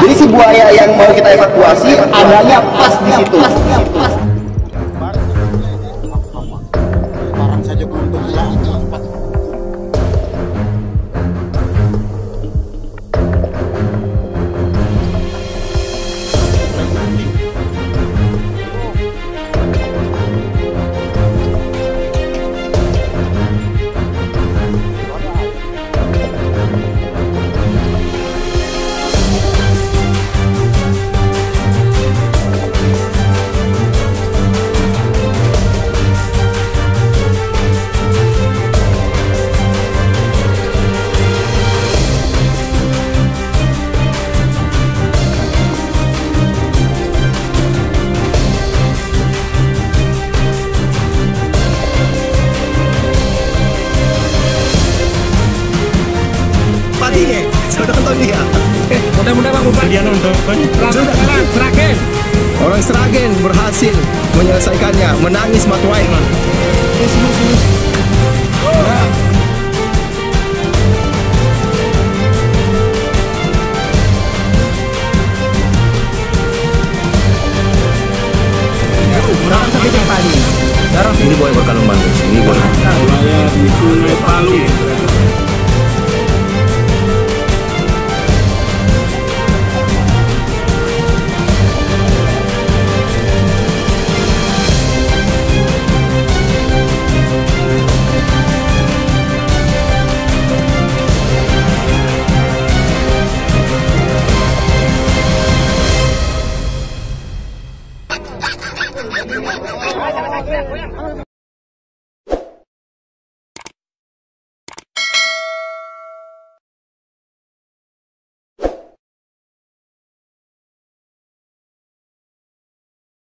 Jadi si buaya yang mau kita evakuasi adanya pas di situ. Barang saja belum bergerak. Sudah nonton dia. Mudah-mudahan Bang Bupati dia nonton. Sudah kalah, Sragen. Orang Sragen berhasil menyelesaikannya, menangis matuai. Terus.